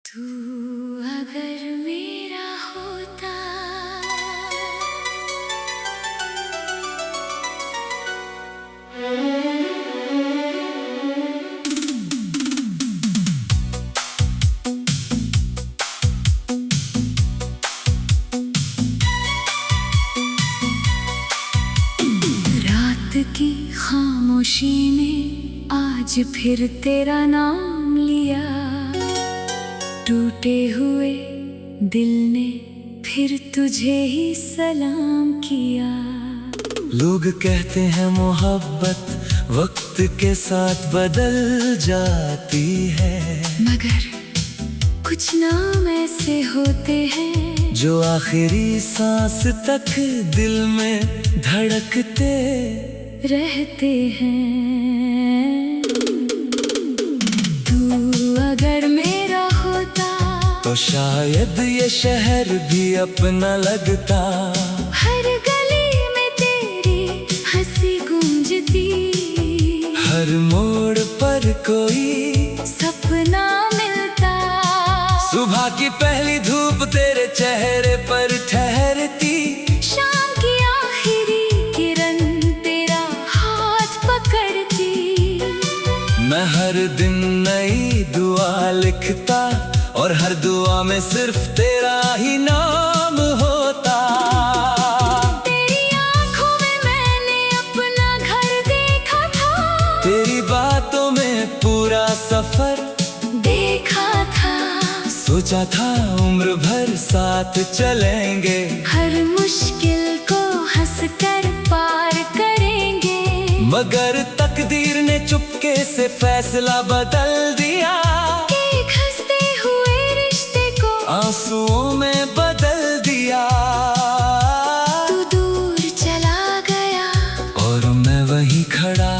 तू अगर मेरा होता। रात की खामोशी ने आज फिर तेरा नाम लिया। टूटे हुए दिल ने फिर तुझे ही सलाम किया। लोग कहते हैं मोहब्बत वक्त के साथ बदल जाती है, मगर कुछ नाम ऐसे होते हैं जो आखिरी सांस तक दिल में धड़कते रहते हैं। तू अगर मेरा होता तो शायद ये शहर भी अपना लगता। हर गली में तेरी हंसी गूंजती, हर मोड़ पर कोई सपना मिलता। सुबह की पहली धूप तेरे चेहरे पर ठहरती, शाम की आखिरी किरण तेरा हाथ पकड़ती। मैं हर दिन नई दुआ लिखता और हर दुआ में सिर्फ तेरा ही नाम होता। तेरी आंखों में मैंने अपना घर देखा था, तेरी बातों में पूरा सफर देखा था। सोचा था उम्र भर साथ चलेंगे, हर मुश्किल को हंसकर पार करेंगे। मगर तकदीर ने चुपके से फैसला बदल दिया। एक हंसते हुए रिश्ते को आंसुओं में बदल दिया। तू दूर चला गया और मैं वहीं खड़ा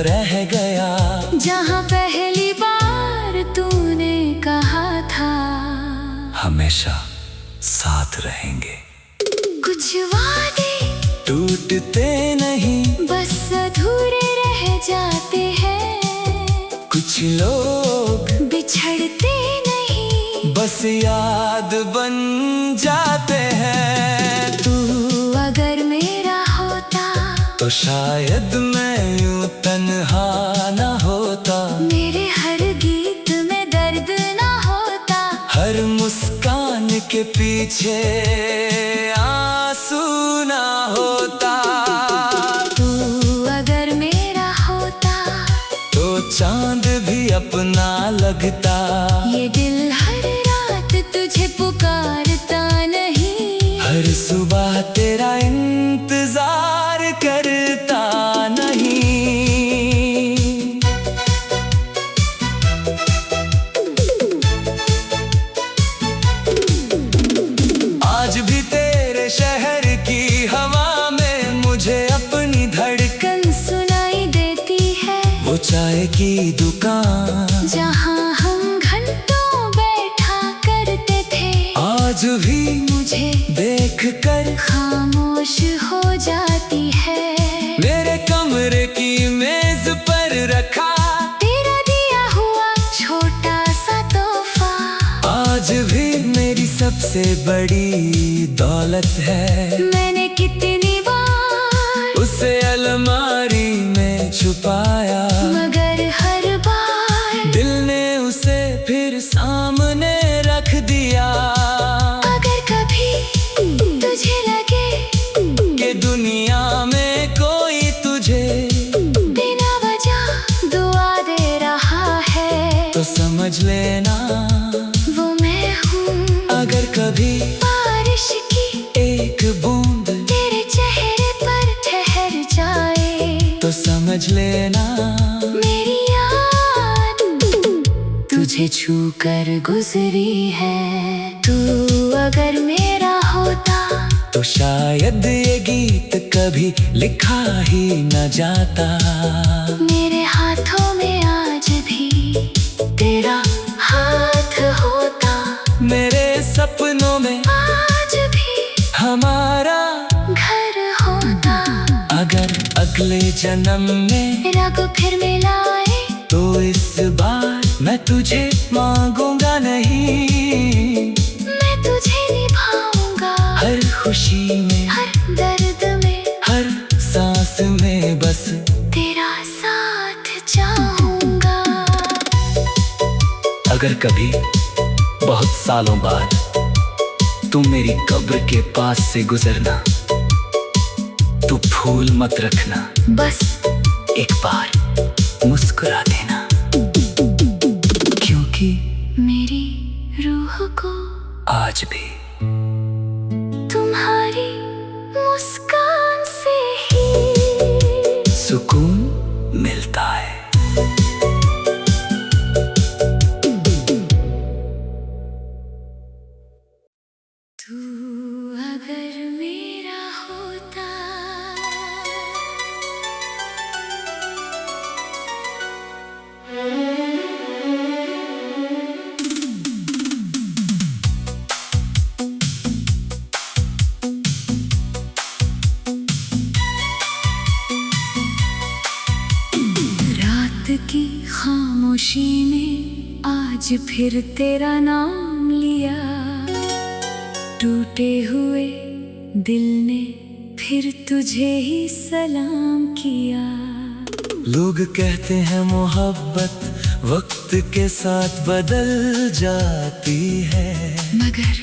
रह गया, जहाँ पहली बार तूने कहा था हमेशा साथ रहेंगे। कुछ वादे टूटते नहीं, बस अधूरे रह जाते हैं। कुछ लोग बिछड़ते नहीं, बस याद बन जाते हैं। तू अगर मेरा होता तो शायद मैं यूं तन्हा ना होता। मेरे हर गीत में दर्द ना होता, हर मुस्कान के पीछे आंसू ना होता। तू अगर मेरा होता तो चांद भी अपना लगता। ये दिल हर रात तुझे पुकारता नहीं, हर सुबह तेरा इंतजार करता नहीं। आज भी तेरे शहर की हवा में मुझे अपनी धड़कन सुनाई देती है। वो चाय की दुकान जहाँ हम घंटों बैठा करते थे, आज भी मुझे देख कर खामोश हो जाती है। मेरे कमरे की मेज पर रखा तेरा दिया हुआ छोटा सा तोहफा आज भी मेरी सबसे बड़ी दौलत है। मैंने कितनी बार उसे अलमारी में छुपाया, मगर हर बार दिल ने उसे फिर सामने रख दिया। अगर कभी तुझे लगे कि दुनिया में कोई तुझे बिना वजह दुआ दे रहा है, तो समझ लेना वो मैं हूँ। अगर कभी बारिश की एक बूंद तेरे चेहरे पर ठहर जाए, तो समझ लेना मेरी याद तुझे छू कर गुजरी है। तू अगर मेरा होता तो शायद ये गीत कभी लिखा ही न जाता। मेरे हाथों में आज भी तेरा हाथ होता, मेरे सपनों में आज भी हमारा घर होता। अगर अगले जन्म में रग फिर मिलाए तो इस बार मैं तुझे मांगूंगा नहीं, मैं तुझे निभाऊंगा हर खुशी में, हर दर्द में, हर सांस में बस तेरा साथ चाहूंगा। अगर कभी बहुत सालों बाद तुम मेरी कब्र के पास से गुजरना, तो फूल मत रखना, बस एक बार मुस्कुरा देना, क्योंकि मेरी रूह को आज भी तुम्हारी मुस्कान से ही सुकून मिलता है। तू अगर मेरा होता, रात की खामोशी ने आज फिर तेरा नाम लिया, टूटे हुए दिल ने फिर तुझे ही सलाम किया। लोग कहते हैं मोहब्बत वक्त के साथ बदल जाती है, मगर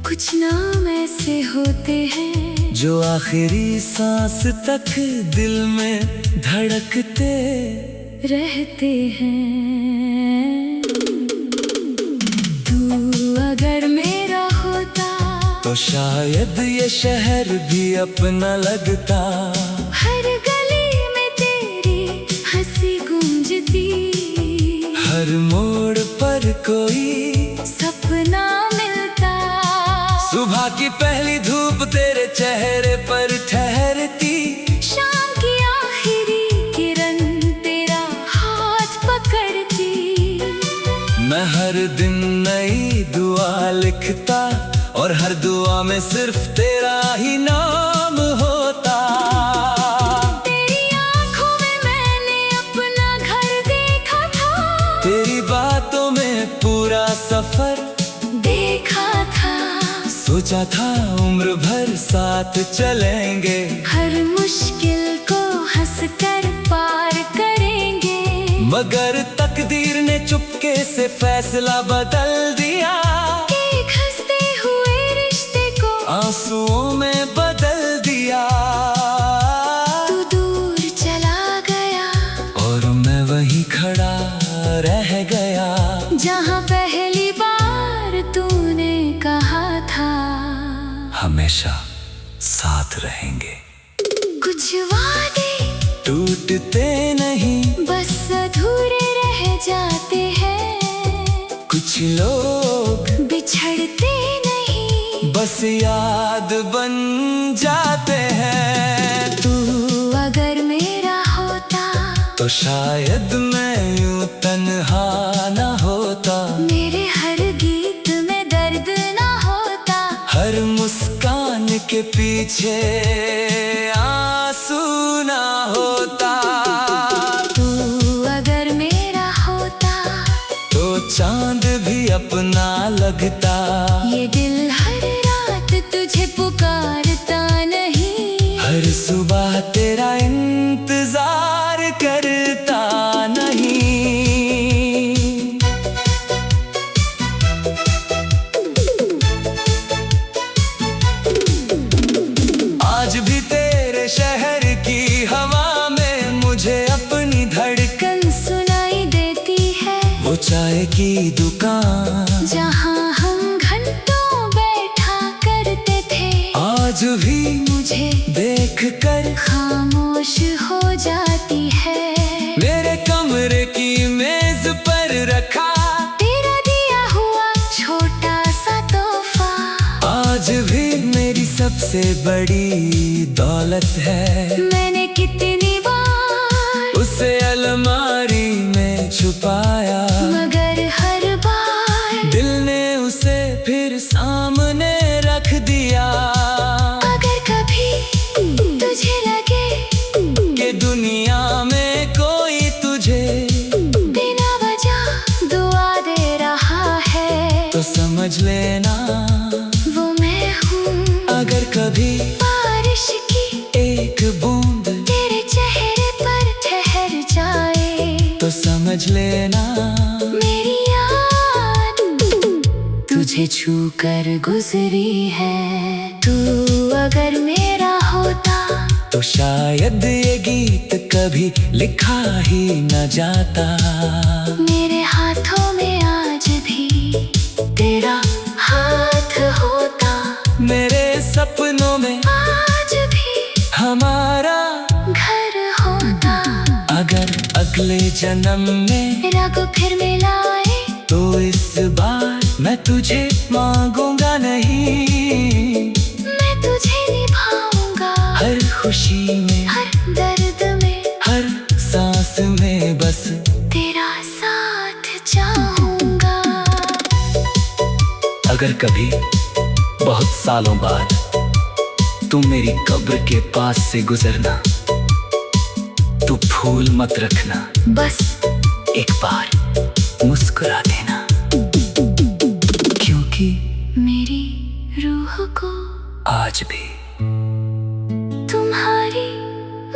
कुछ नाम ऐसे होते हैं जो आखिरी सांस तक दिल में धड़कते रहते हैं। तू अगर मेरा होता, तो शायद ये शहर भी अपना लगता, हर गली में तेरी हंसी गूंजती, हर मोड़ पर कोई सपना मिलता। सुबह की पहली धूप तेरे चेहरे पर ठहरती, शाम की आखिरी किरण तेरा हाथ पकड़ती। मैं हर दिन नई दुआ लिखता, और हर दुआ में सिर्फ तेरा ही नाम होता। तेरी आंखों में मैंने अपना घर देखा था, तेरी बातों में पूरा सफर देखा था। सोचा था उम्र भर साथ चलेंगे, हर मुश्किल को हंसकर पार करेंगे। मगर तकदीर ने चुपके से फैसला बदल दिया, एक हंसते हुए रिश्ते को आंसुओं में बदल दिया। तू दूर चला गया, और मैं वहीं खड़ा रह गया, जहाँ पहली बार तूने कहा था हमेशा साथ रहेंगे। कुछ वादे टूटते नहीं, बस अधूरे रह जाते हैं। कुछ लोग बिछड़ते नहीं, बस याद बन जाते हैं। तू अगर मेरा होता, तो शायद मैं यूं तन्हा न होता, मेरे हर गीत में दर्द ना होता, हर मुस्कान के पीछे आंसू ना होता। तू अगर मेरा होता, तो चांद भी अपना लगता, ये दिल हर रात तुझे पुकारता नहीं, हर सुबह तेरा इंतजार करता नहीं। आज भी तेरे शहर की हवा में मुझे अपनी धड़कन सुनाई देती है, वो चाय की दुकान जहाँ हम घंटों बैठा करते थे। आज भी मुझे देख कर खामोश हो जाती है। मेरे कमरे की मेज पर रखा तेरा दिया हुआ छोटा सा तोहफा आज भी मेरी सबसे बड़ी दौलत है। मैंने कितनी बार उसे अलमारी में छुपाया, मगर हर बार दिल ने उसे फिर सामने रख दिया। अगर कभी तुझे लगे कि दुनिया में कोई तुझे बिना वजह तो समझ लेना वो मैं हूँ। अगर कभी बारिश की एक बूंद तेरे चेहरे पर ठहर जाए तो समझ लेना मेरी याद तुझे छू कर गुजरी है। तू अगर मेरा होता तो शायद ये गीत कभी लिखा ही न जाता। मेरे हाथों में आज भी तेरा हाथ होता। मेरे सपनों में आज भी हमारा घर होता। अगर अगले जन्म में रग फिर मिलाए तो इस बार मैं तुझे मांगूंगा नहीं। मैं तुझे निभाऊंगा हर खुशी में, हर दर्द में, हर सांस में बस तेरा साथ चाहूंगा। अगर कभी बहुत सालों बाद तुम मेरी कब्र के पास से गुजरना तो फूल मत रखना, बस एक बार मुस्कुरा देना, क्योंकि मेरी रूह को आज भी तुम्हारी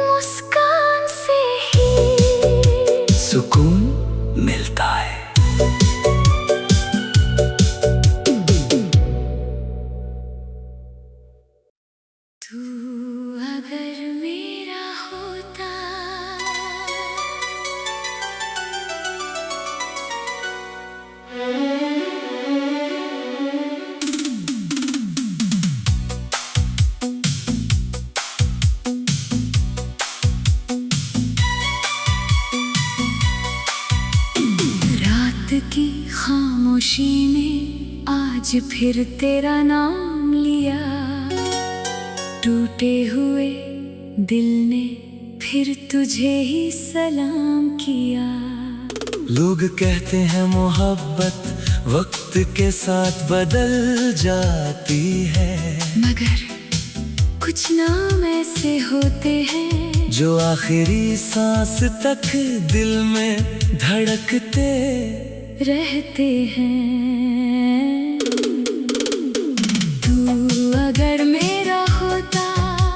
मुस्कान से ही सुकून मिलता है। तू अगर मेरा होता रात की खामोशी ने आज फिर तेरा नाम लिया। टूटे हुए दिल ने फिर तुझे ही सलाम किया। लोग कहते हैं मोहब्बत वक्त के साथ बदल जाती है, मगर कुछ नाम ऐसे होते हैं जो आखिरी सांस तक दिल में धड़कते रहते हैं। तू अगर मेरा होता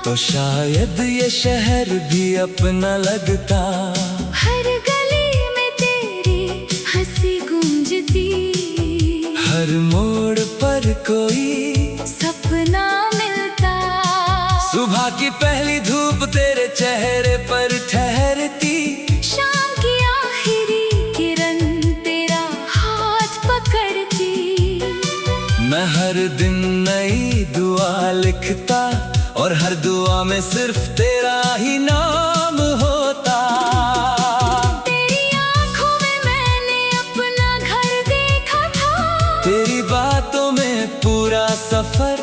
तो शायद ये शहर भी अपना लगता। हर गली में तेरी हंसी गूंजती, हर मोड़ पर कोई सपना मिलता। सुबह की पहली धूप तेरे चेहरे पर ठहरती, शाम की आखिरी किरण तेरा हाथ पकड़ती। मैं हर दिन नई दुआ लिखता और हर दुआ में सिर्फ तेरा ही नाम होता। तेरी आंखों में मैंने अपना घर देखा था, तेरी बातों में पूरा सफर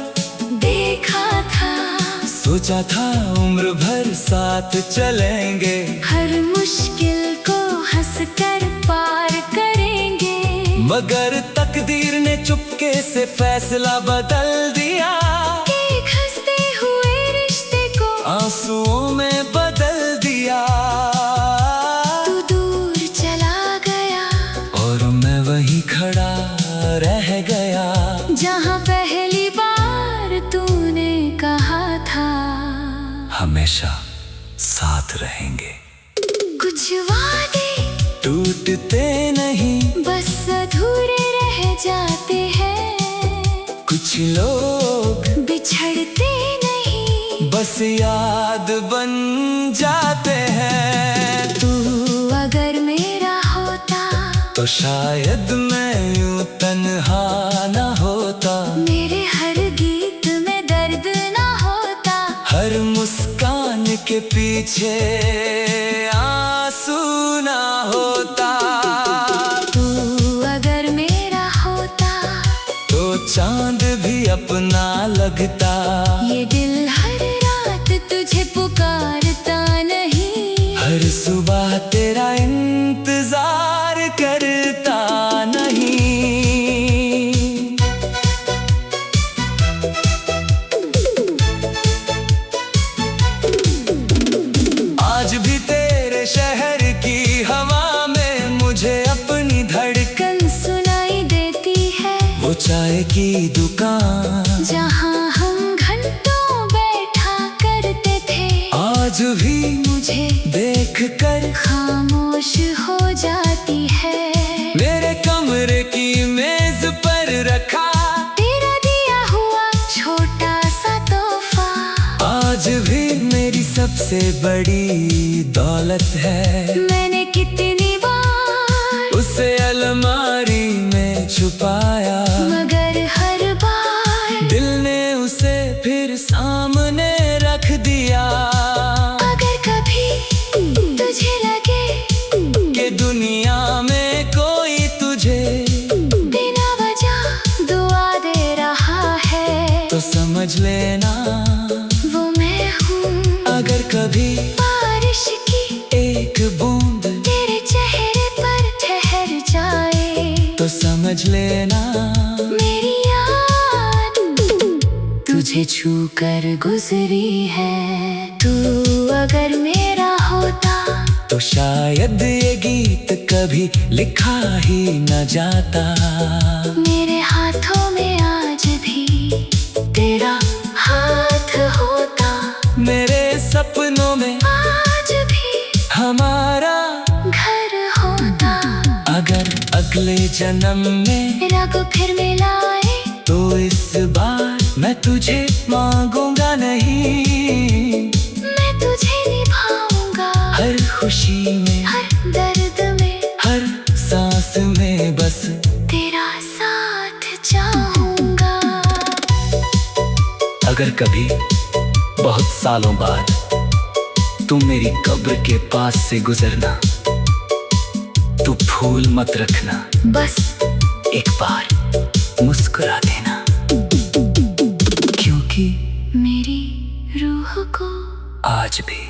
देखा था। सोचा था उम्र भर साथ चलेंगे, हर मुश्किल को हंसकर पार करेंगे। मगर तकदीर ने चुपके से फैसला बदल दिया। एक हंसते हुए रिश्ते को आंसुओं में बदल दिया। तू दूर चला गया और मैं वहीं खड़ा रह गया, जहाँ पहली बार तूने कहा था हमेशा साथ रहेंगे। कुछ वादे टूटते नहीं, बस अधूरे रह जाते हैं। कुछ लोग बिछड़ते नहीं, बस याद बन जाते हैं। तू अगर मेरा होता तो शायद मैं यूं तन्हा न होता। मेरे हर गीत में दर्द ना होता, हर मुस्कान के पीछे आंसू ना होता। तू अगर मेरा होता तो चांद भी अपना लगता। ये दिल हर रात तुझे पुकारता नहीं, हर सुबह तेरा इंतजार करता नहीं। आज भी तेरे शहर की हवा में मुझे अपनी धड़कन सुनाई देती है। वो चाय की दुकान जहाँ हम घंटों बैठा करते थे, आज भी मुझे देख कर खामोश हो जाती है। मेरे कमरे की मेज पर रखा तेरा दिया हुआ छोटा सा तोहफा आज भी मेरी सबसे बड़ी दौलत है। मैंने कितनी बार उसे अलमारी में छुपाया, मगर हर बार दिल ने उसे फिर सामने रख दिया। अगर कभी तुझे लगे कि दुनिया में कोई तुझे बिना वजह दुआ दे रहा है, तो समझ लेना वो मैं हूँ। अगर कभी बारिश की एक बूंद तेरे चेहरे पर ठहर जाए, तो समझ लेना मेरी याद तुझे छू कर गुजरी है। तू अगर मेरा होता तो शायद ये गीत कभी लिखा ही न जाता। मेरे हाथों में आज भी तेरा हाथ होता, मेरे सपनों में आज भी हमारा घर होता। अगर अगले जन्म में रग फिर मिलाए तो इस बार मैं तुझे मांगूंगा नहीं। मैं तुझे निभाऊंगा, हर खुशी में, हर दर्द में, हर सांस में बस तेरा साथ चाहूंगा। अगर कभी बहुत सालों बाद तुम मेरी कब्र के पास से गुजरना तो भूल मत रखना, बस एक बार मुस्कुरा देना, क्योंकि मेरी रूह को आज भी